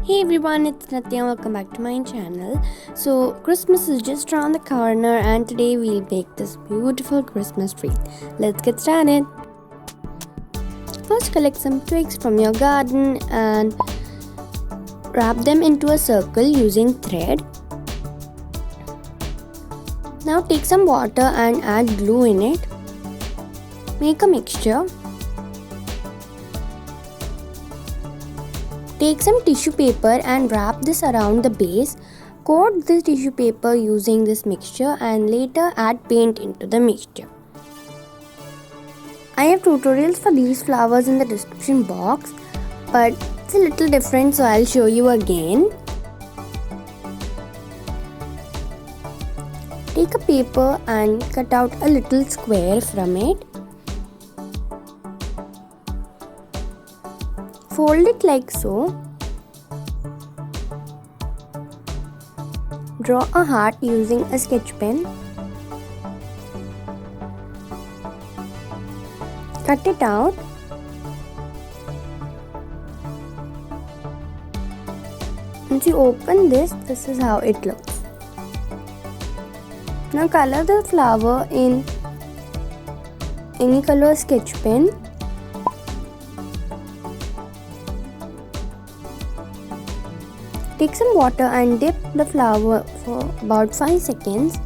Hey everyone, it's Nitya. Welcome back to my channel. So, Christmas is just around the corner, and today we'll make this beautiful Christmas tree. Let's get started. First, collect some twigs from your garden and wrap them into a circle using thread. Now, take some water and add glue in it. Make a mixture. Take some tissue paper and wrap this around the base. Coat the tissue paper using this mixture and later add paint into the mixture. I have tutorials for these flowers in the description box, but it's a little different, so I'll show you again. Take a paper and cut out a little square from it. Fold it like so. Draw a heart using a sketch pen. Cut it out. Once you open this is how it looks. Now color the flower in any color sketch pen. Take some water and dip the flower for about 5 seconds.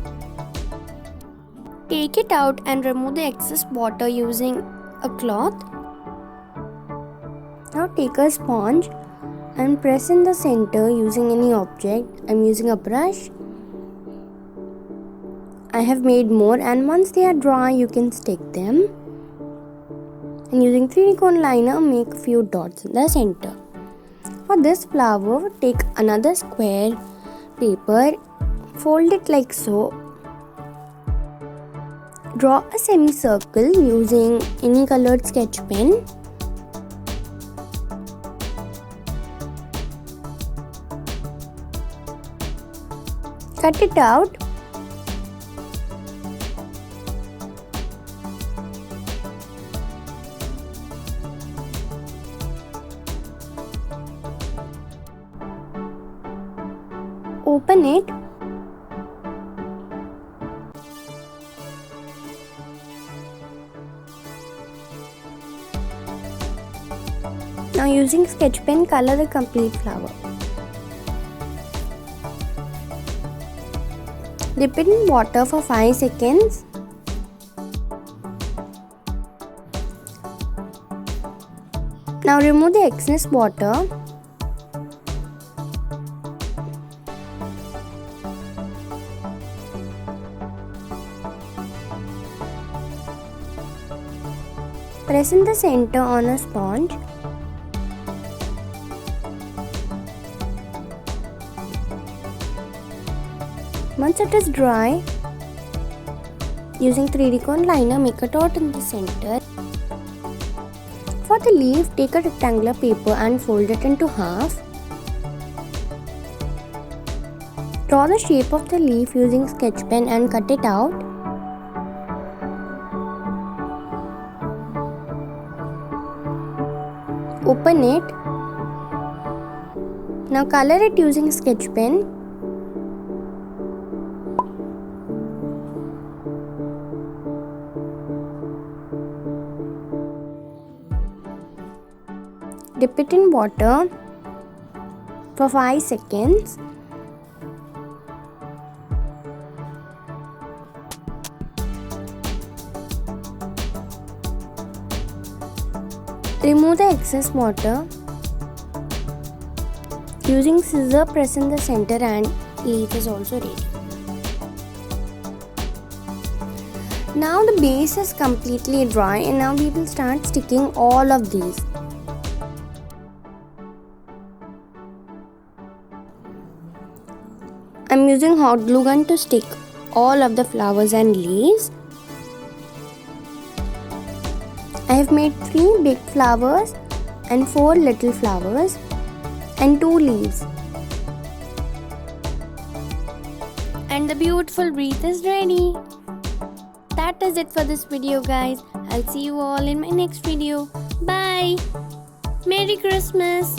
Take it out and remove the excess water using a cloth. Now take a sponge and press in the center using any object. I'm using a brush. I have made more, and once they are dry you can stick them. And using 3D cone liner, make a few dots in the center. For this flower, take another square paper, fold it like so. Draw a semicircle using any colored sketch pen. Cut it out. Open it. Now using sketch pen, color the complete flower. Dip it in water for 5 seconds. Now remove the excess water. Press in the center on a sponge. Once it is dry, using 3D cone liner, make a dot in the center. For the leaf, take a rectangular paper and fold it into half. Draw the shape of the leaf using sketch pen and cut it out. Open it. Now color it using sketch pen. Dip it in water for 5 seconds. Remove the excess water. Using scissor, press in the center and leaf is also ready. Now the base is completely dry, and now we will start sticking all of these. I'm using hot glue gun to stick all of the flowers and leaves. I have made 3 big flowers and 4 little flowers and 2 leaves. And the beautiful wreath is ready. That is it for this video, guys. I'll see you all in my next video. Bye. Merry Christmas.